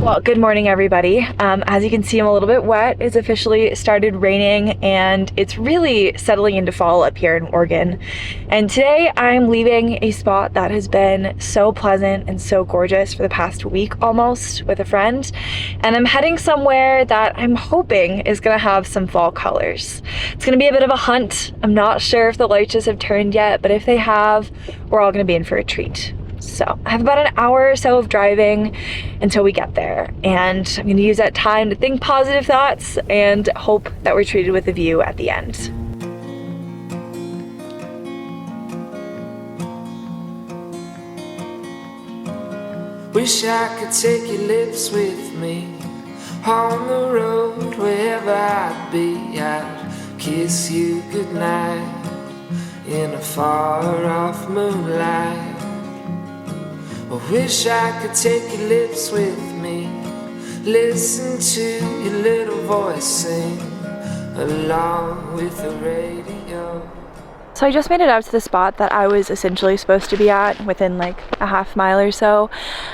Well, good morning, everybody. As you can see, I'm a little bit wet. It's officially started raining and it's really settling into fall up here in Oregon. And today I'm leaving a spot that has been so pleasant and so gorgeous for the past week almost with a friend. And I'm heading somewhere that I'm hoping is gonna have some fall colors. It's gonna be a bit of a hunt. I'm not sure if the lights have turned yet, but if they have, we're all gonna be in for a treat. So I have about an hour or so of driving until we get there, and I'm going to use that time to think positive thoughts and hope that we're treated with a view at the end. Wish I could take your lips with me on the road, wherever I'd be. I'd kiss you goodnight in a far-off moonlight. I wish I could take your lips with me, listen to your little voice sing along with the radio. So I just made it out to the spot that I was essentially supposed to be at within like a half mile or so.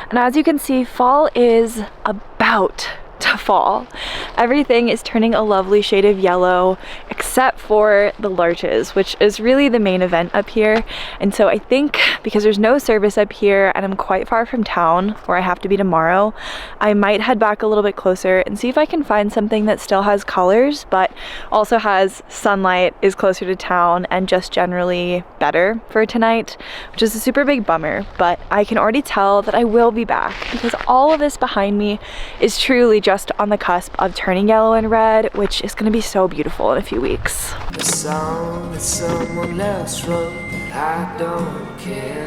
And as you can see, fall is about to fall. Everything is turning a lovely shade of yellow except for the larches, which is really the main event up here. And so I think because there's no service up here and I'm quite far from town where I have to be tomorrow, I might head back a little bit closer and see if I can find something that still has colors but also has sunlight, is closer to town, and just generally better for tonight, which is a super big bummer. But I can already tell that I will be back because all of this behind me is truly just on the cusp of turning yellow and red, which is going to be so beautiful in a few weeks. The song that someone else wrote, I don't care.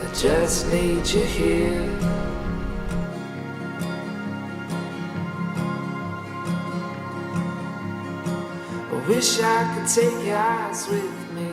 I just need you here. I wish I could take your eyes with me,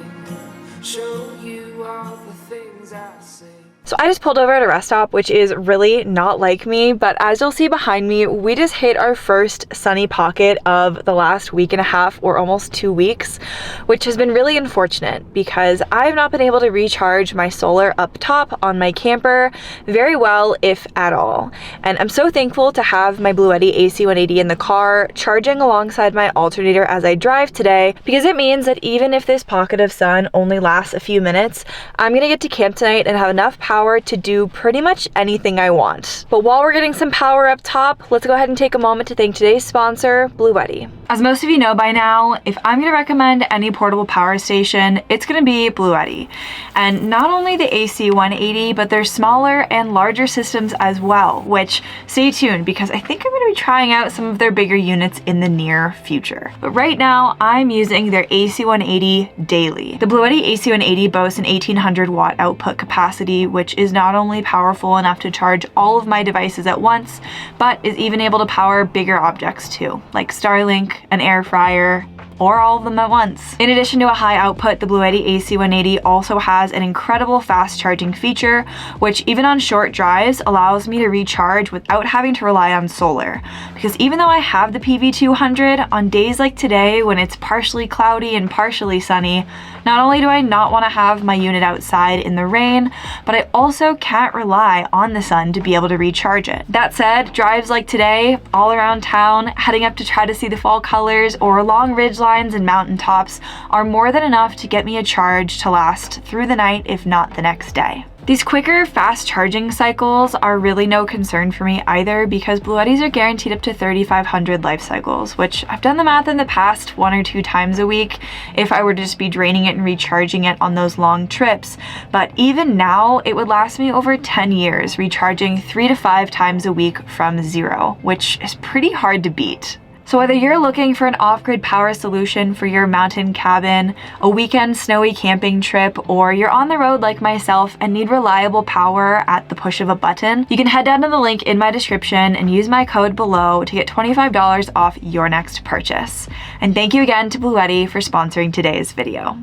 show you all the things I've seen. So I just pulled over at a rest stop, which is really not like me, but as you'll see behind me, we just hit our first sunny pocket of the last week and a half or almost 2 weeks, which has been really unfortunate because I've not been able to recharge my solar up top on my camper very well, if at all. And I'm so thankful to have my Bluetti AC 180 in the car charging alongside my alternator as I drive today, because it means that even if this pocket of sun only lasts a few minutes, I'm gonna get to camp tonight and have enough power to do pretty much anything I want. But while we're getting some power up top, let's go ahead and take a moment to thank today's sponsor, Bluetti. As most of you know by now, if I'm gonna recommend any portable power station, it's gonna be Bluetti. And not only the AC 180, but their smaller and larger systems as well, which stay tuned because I think I'm gonna be trying out some of their bigger units in the near future. But right now, I'm using their AC 180 daily. The Bluetti AC 180 boasts an 1800 watt output capacity, which is not only powerful enough to charge all of my devices at once, but is even able to power bigger objects too, like Starlink, an air fryer, or all of them at once. In addition to a high output, the Bluetti AC 180 also has an incredible fast charging feature, which even on short drives allows me to recharge without having to rely on solar. Because even though I have the PV200, on days like today when it's partially cloudy and partially sunny, not only do I not want to have my unit outside in the rain, but I also can't rely on the sun to be able to recharge it. That said, drives like today, all around town, heading up to try to see the fall colors or along ridgelines and mountaintops are more than enough to get me a charge to last through the night, if not the next day. These quicker, fast charging cycles are really no concern for me either because Bluettis are guaranteed up to 3,500 life cycles, which I've done the math in the past 1 or 2 times a week if I were to just be draining it and recharging it on those long trips. But even now, it would last me over 10 years, recharging 3 to 5 times a week from zero, which is pretty hard to beat. So whether you're looking for an off-grid power solution for your mountain cabin, a weekend snowy camping trip, or you're on the road like myself and need reliable power at the push of a button, you can head down to the link in my description and use my code below to get $25 off your next purchase. And thank you again to Bluetti for sponsoring today's video.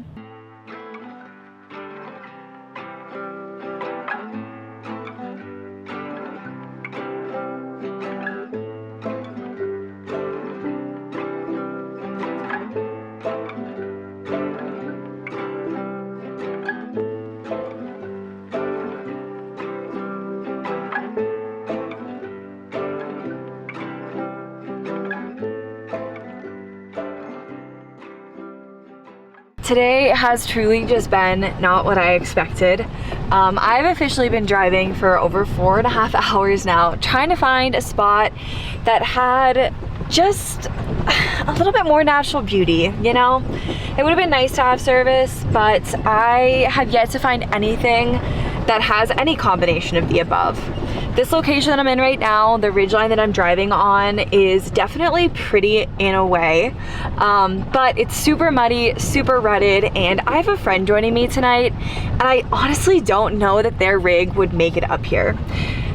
today has truly just been not what I expected. I've officially been driving for over 4.5 hours now, trying to find a spot that had just a little bit more natural beauty, you know? It would have been nice to have service, but I have yet to find anything that has any combination of the above. This location that I'm in right now, the ridgeline that I'm driving on, is definitely pretty in a way, but it's super muddy, super rutted, and I have a friend joining me tonight, and I honestly don't know that their rig would make it up here.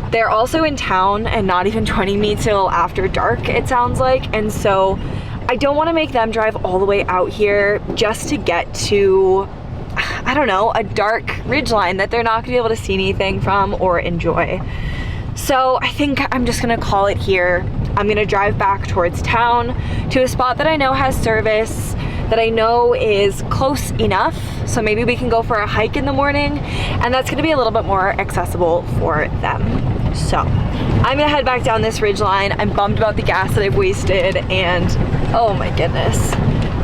They're also in town and not even joining me till after dark, it sounds like, and so I don't want to make them drive all the way out here just to get to, I don't know, a dark ridgeline that they're not gonna be able to see anything from or enjoy. So I think I'm just gonna call it here. I'm gonna drive back towards town to a spot that I know has service, that I know is close enough, so maybe we can go for a hike in the morning, and that's gonna be a little bit more accessible for them. So I'm gonna head back down this ridgeline. I'm bummed about the gas that I've wasted, and oh my goodness,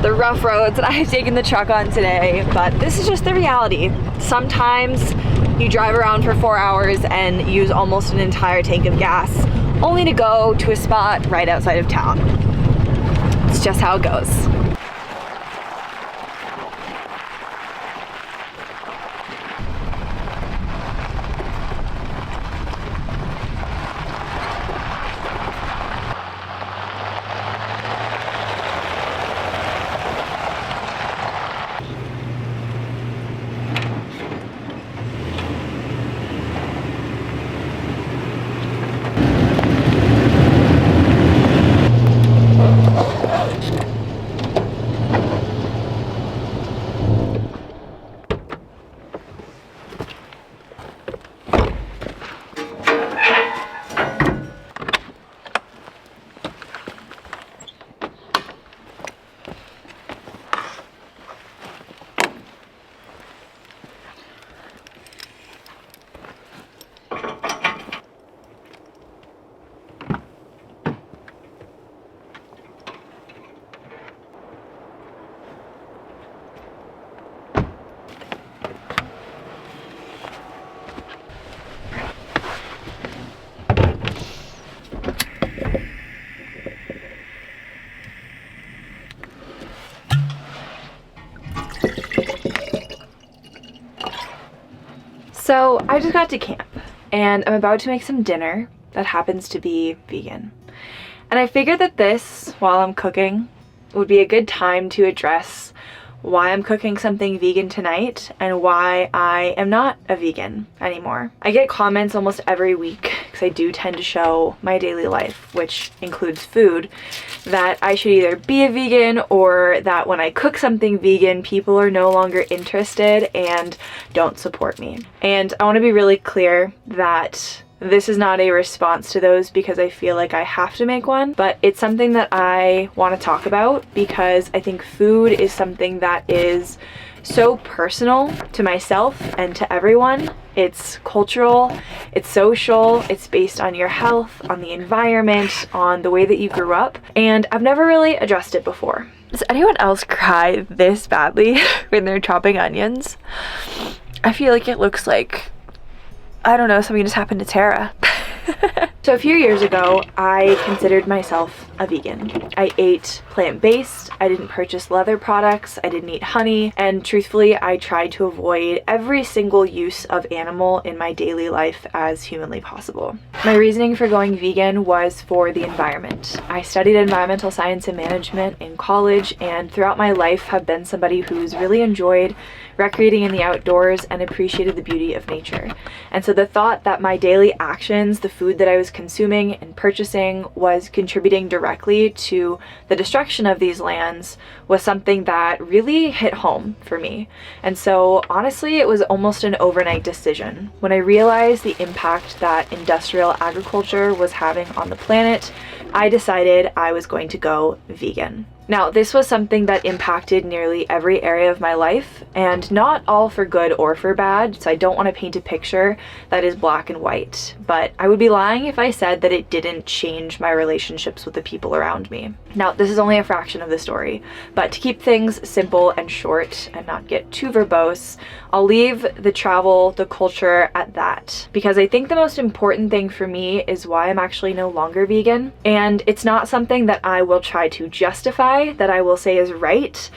the rough roads that I have taken the truck on today, but this is just the reality. Sometimes you drive around for 4 hours and use almost an entire tank of gas, only to go to a spot right outside of town. It's just how it goes. So I just got to camp and I'm about to make some dinner that happens to be vegan. And I figured that this, while I'm cooking, would be a good time to address why I'm cooking something vegan tonight and why I am not a vegan anymore. I get comments almost every week, because I do tend to show my daily life, which includes food, that I should either be a vegan or that when I cook something vegan, people are no longer interested and don't support me. And I want to be really clear that this is not a response to those because I feel like I have to make one, but it's something that I want to talk about because I think food is something that is so personal to myself and to everyone. It's cultural, it's social, it's based on your health, on the environment, on the way that you grew up, and I've never really addressed it before. Does anyone else cry this badly when they're chopping onions? I feel like it looks like, I don't know, something just happened to Terra. So a few years ago, I considered myself a vegan. I ate plant-based, I didn't purchase leather products, I didn't eat honey, and truthfully, I tried to avoid every single use of animal in my daily life as humanly possible. My reasoning for going vegan was for the environment. I studied environmental science and management in college, and throughout my life have been somebody who's really enjoyed recreating in the outdoors and appreciated the beauty of nature. And so the thought that my daily actions, the food that I was consuming and purchasing, was contributing directly to the destruction of these lands was something that really hit home for me. And so honestly, it was almost an overnight decision. When I realized the impact that industrial agriculture was having on the planet, I decided I was going to go vegan. Now, this was something that impacted nearly every area of my life, and not all for good or for bad, so I don't want to paint a picture that is black and white, but I would be lying if I said that it didn't change my relationships with the people around me. Now, this is only a fraction of the story, but to keep things simple and short and not get too verbose, I'll leave the travel, the culture at that, because I think the most important thing for me is why I'm actually no longer vegan, and it's not something that I will try to justify, that I will say is right.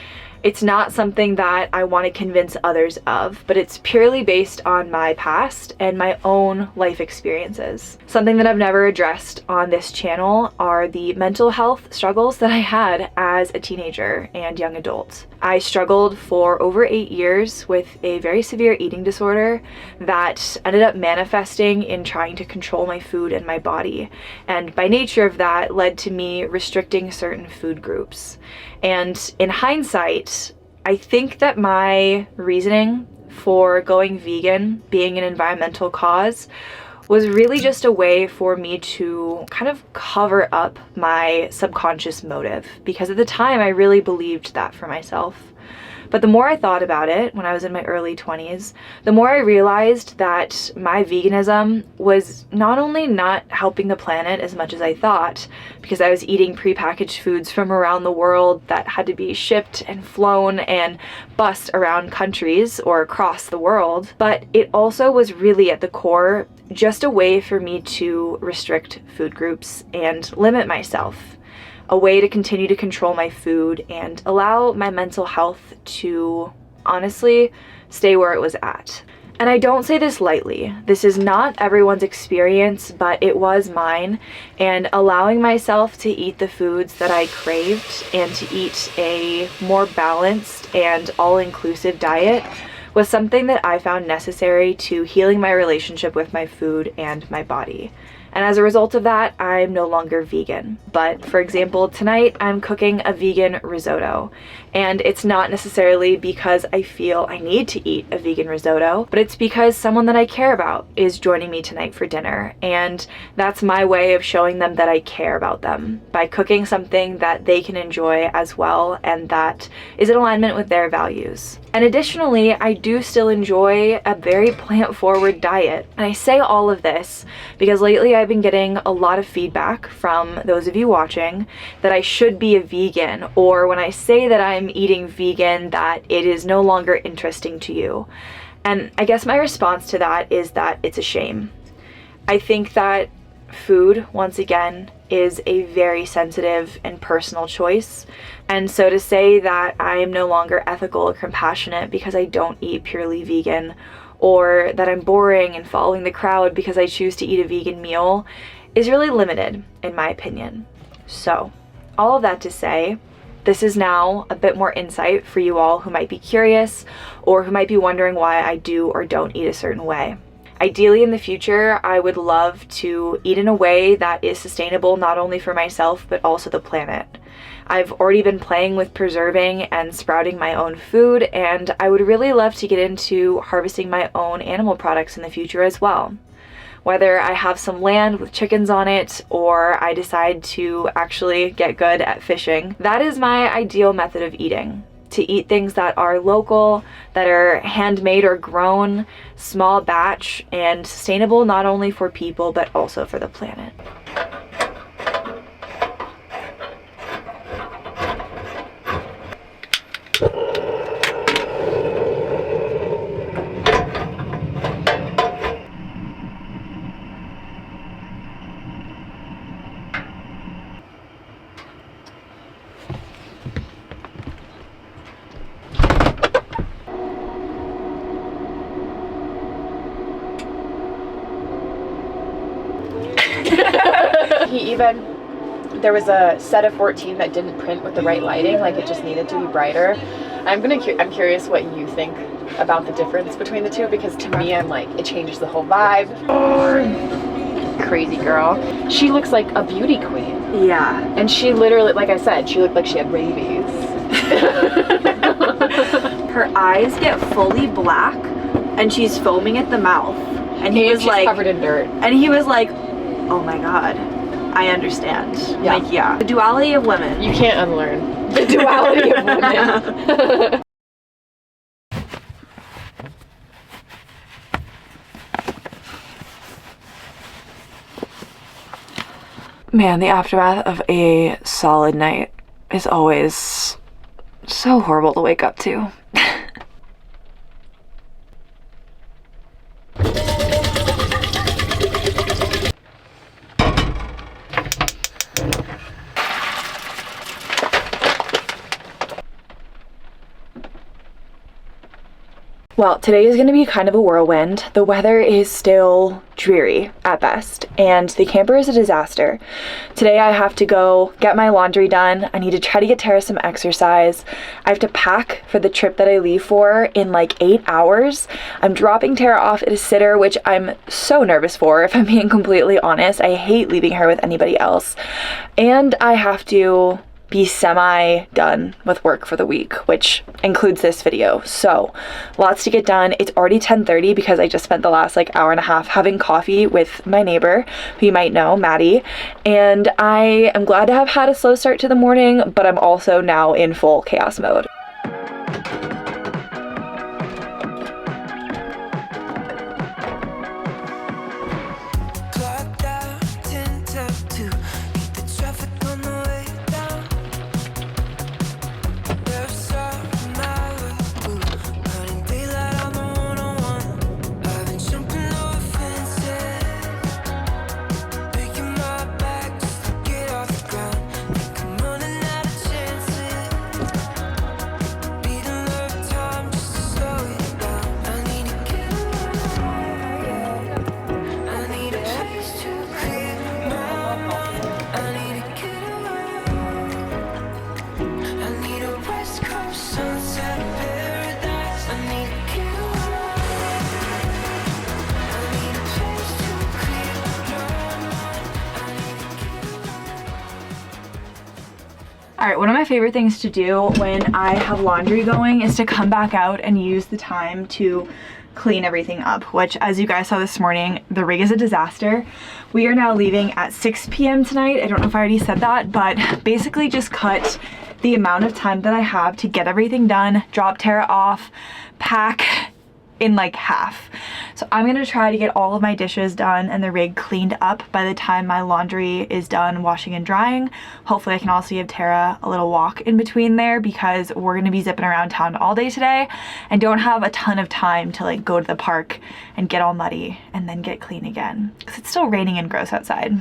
It's not something that I want to convince others of, but it's purely based on my past and my own life experiences. Something that I've never addressed on this channel are the mental health struggles that I had as a teenager and young adult. I struggled for over 8 years with a very severe eating disorder that ended up manifesting in trying to control my food and my body. And by nature of that led to me restricting certain food groups. And in hindsight, I think that my reasoning for going vegan, being an environmental cause, was really just a way for me to kind of cover up my subconscious motive, because at the time I really believed that for myself. But the more I thought about it when I was in my early 20s, the more I realized that my veganism was not only not helping the planet as much as I thought, because I was eating prepackaged foods from around the world that had to be shipped and flown and bussed around countries or across the world, but it also was really at the core just a way for me to restrict food groups and limit myself. A way to continue to control my food and allow my mental health to honestly stay where it was at. And I don't say this lightly. This is not everyone's experience, but it was mine. And allowing myself to eat the foods that I craved and to eat a more balanced and all-inclusive diet was something that I found necessary to healing my relationship with my food and my body. And as a result of that, I'm no longer vegan. But for example, tonight I'm cooking a vegan risotto. And it's not necessarily because I feel I need to eat a vegan risotto, but it's because someone that I care about is joining me tonight for dinner. And that's my way of showing them that I care about them, by cooking something that they can enjoy as well and that is in alignment with their values. And additionally, I do still enjoy a very plant-forward diet. And I say all of this because lately I've been getting a lot of feedback from those of you watching that I should be a vegan, or when I say that I'm eating vegan, that it is no longer interesting to you. And I guess my response to that is that it's a shame. I think that food, once again, is a very sensitive and personal choice. And so to say that I am no longer ethical or compassionate because I don't eat purely vegan, or that I'm boring and following the crowd because I choose to eat a vegan meal, is really limited, in my opinion. So, all of that to say, this is now a bit more insight for you all who might be curious or who might be wondering why I do or don't eat a certain way. Ideally in the future, I would love to eat in a way that is sustainable not only for myself but also the planet. I've already been playing with preserving and sprouting my own food, and I would really love to get into harvesting my own animal products in the future as well. Whether I have some land with chickens on it or I decide to actually get good at fishing, that is my ideal method of eating. To eat things that are local, that are handmade or grown, small batch, and sustainable not only for people but also for the planet. There was a set of 14 that didn't print with the right lighting, like it just needed to be brighter. I'm curious what you think about the difference between the two, because to me, I'm like, it changes the whole vibe. Crazy girl. She looks like a beauty queen. Yeah. And she literally, like I said, she looked like she had rabies. Her eyes get fully black and she's foaming at the mouth. And he was like, covered in dirt. And he was like, oh my God, I understand. Yeah. Like, yeah. The duality of women. You can't unlearn. the duality of women. Man, the aftermath of a solid night is always so horrible to wake up to. Well, today is going to be kind of a whirlwind. The weather is still dreary at best, and the camper is a disaster. Today I have to go get my laundry done. I need to try to get Terra some exercise. I have to pack for the trip that I leave for in like 8 hours. I'm dropping Terra off at a sitter, which I'm so nervous for, if I'm being completely honest. I hate leaving her with anybody else. And I have to be semi-done with work for the week, which includes this video. So lots to get done. It's already 10:30 because I just spent the last like hour and a half having coffee with my neighbor, who you might know, Maddie. And I am glad to have had a slow start to the morning, but I'm also now in full chaos mode. Alright, one of my favorite things to do when I have laundry going is to come back out and use the time to clean everything up, which, as you guys saw this morning, the rig is a disaster. We are now leaving at 6 p.m. tonight. I don't know if I already said that, but basically just cut the amount of time that I have to get everything done, drop Terra off, pack, in like half. So I'm gonna try to get all of my dishes done and the rig cleaned up by the time my laundry is done washing and drying. Hopefully I can also give Terra a little walk in between there, because we're gonna be zipping around town all day today and don't have a ton of time to like go to the park and get all muddy and then get clean again, because it's still raining and gross outside.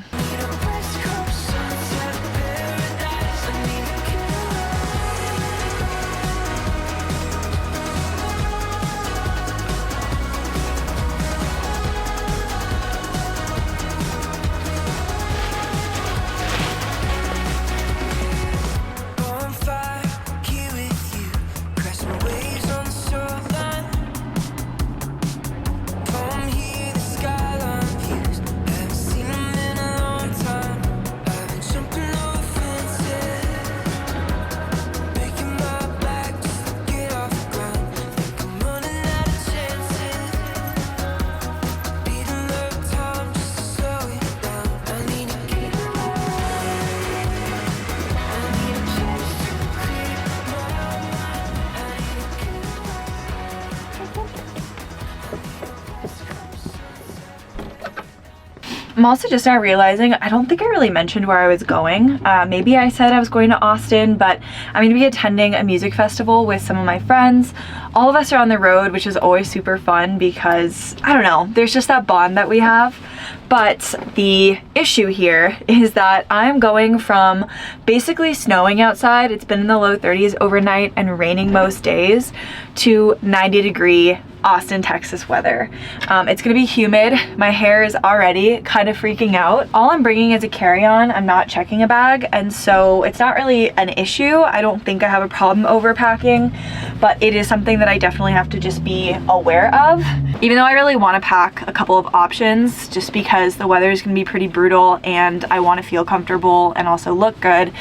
I'm also just now realizing I don't think I really mentioned where I was going. Maybe I said I was going to Austin, but I'm going to be attending a music festival with some of my friends. All of us are on the road, which is always super fun because, I don't know, there's just that bond that we have. But the issue here is that I'm going from basically snowing outside, it's been in the low 30s overnight and raining most days, to 90-degree Austin, Texas weather. It's gonna be humid. My hair is already kind of freaking out. All I'm bringing is a carry-on. I'm not checking a bag, and so it's not really an issue. I don't think I have a problem overpacking, but it is something that I definitely have to just be aware of. Even though I really want to pack a couple of options, just because the weather is gonna be pretty brutal and I want to feel comfortable and also look good,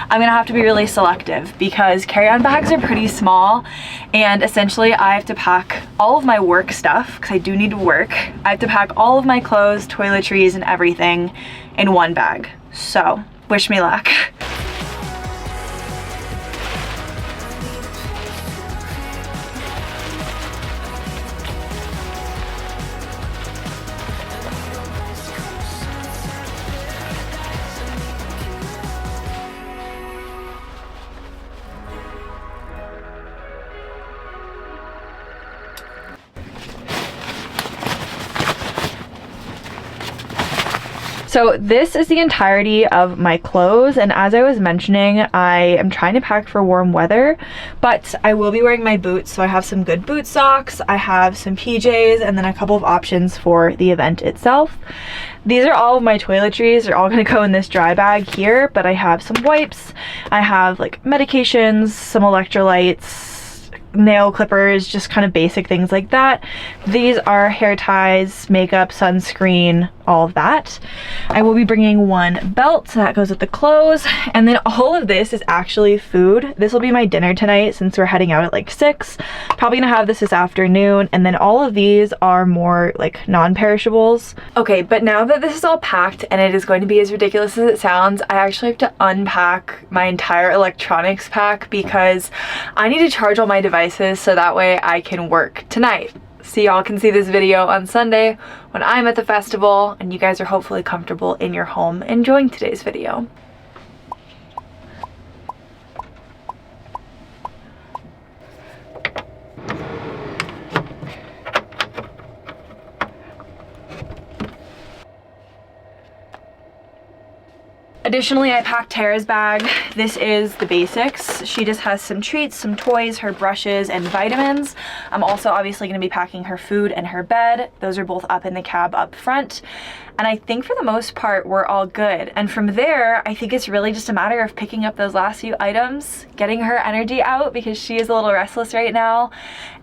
I'm gonna have to be really selective because carry-on bags are pretty small, and essentially I have to pack all of my work stuff, because I do need to work. I have to pack all of my clothes, toiletries, and everything in one bag. So, wish me luck. So this is the entirety of my clothes, and as I was mentioning, I am trying to pack for warm weather, but I will be wearing my boots, so I have some good boot socks, I have some PJs, and then a couple of options for the event itself. These are all of my toiletries. They're all gonna go in this dry bag here, but I have some wipes, I have like medications, some electrolytes, nail clippers, just kind of basic things like that. These are hair ties, makeup, sunscreen, all of that. I will be bringing one belt, so that goes with the clothes, and then all of this is actually food. This will be my dinner tonight since we're heading out at like 6. Probably gonna have this afternoon, and then all of these are more like non-perishables. Okay, but now that this is all packed and it is going to be as ridiculous as it sounds, I actually have to unpack my entire electronics pack because I need to charge all my devices so that way I can work tonight. So y'all can see this video on Sunday when I'm at the festival and you guys are hopefully comfortable in your home enjoying today's video. Additionally, I packed Terra's bag. This is the basics. She just has some treats, some toys, her brushes, and vitamins. I'm also obviously going to be packing her food and her bed. Those are both up in the cab up front. And I think for the most part, we're all good. And from there, I think it's really just a matter of picking up those last few items, getting her energy out because she is a little restless right now,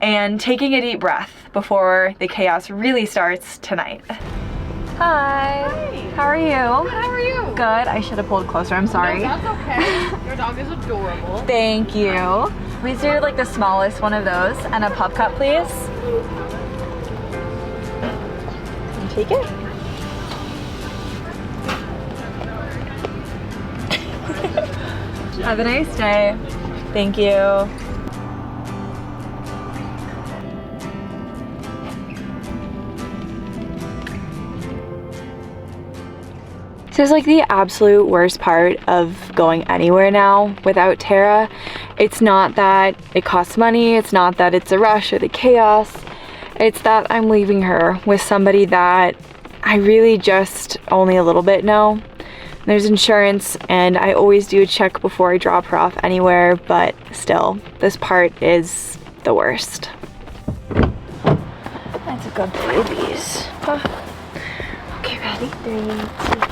and taking a deep breath before the chaos really starts tonight. Hi. Hi. How are you? Good, how are you? Good. I should have pulled closer. I'm sorry. No, that's okay. Your dog is adorable. Thank you. Please do like the smallest one of those and a pup cup, please. And take it. Have a nice day. Thank you. This is like the absolute worst part of going anywhere now without Terra. It's not that it costs money, it's not that it's a rush or the chaos, it's that I'm leaving her with somebody that I really just only a little bit know. There's insurance and I always do a check before I drop her off anywhere, but still, this part is the worst. That's a good babies. Okay, ready? 3, 2.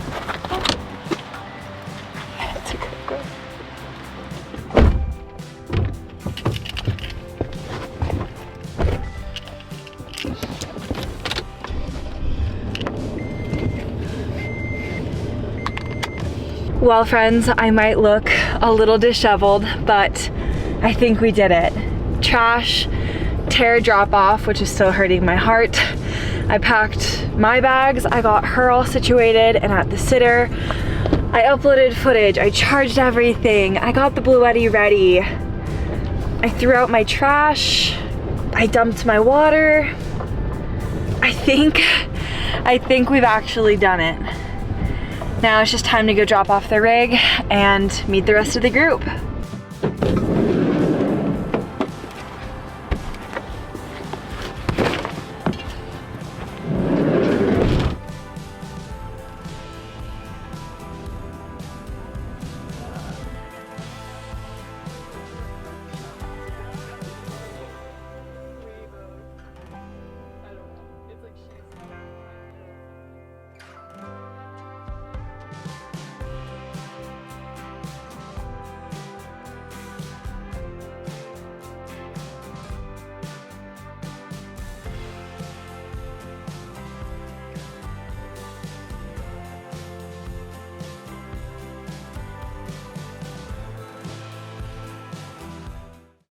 Well, friends, I might look a little disheveled, but I think we did it. Trash, Terra drop off, which is still hurting my heart. I packed my bags, I got her all situated and at the sitter. I uploaded footage, I charged everything, I got the Bluetti ready. I threw out my trash, I dumped my water. I think we've actually done it. Now it's just time to go drop off the rig and meet the rest of the group.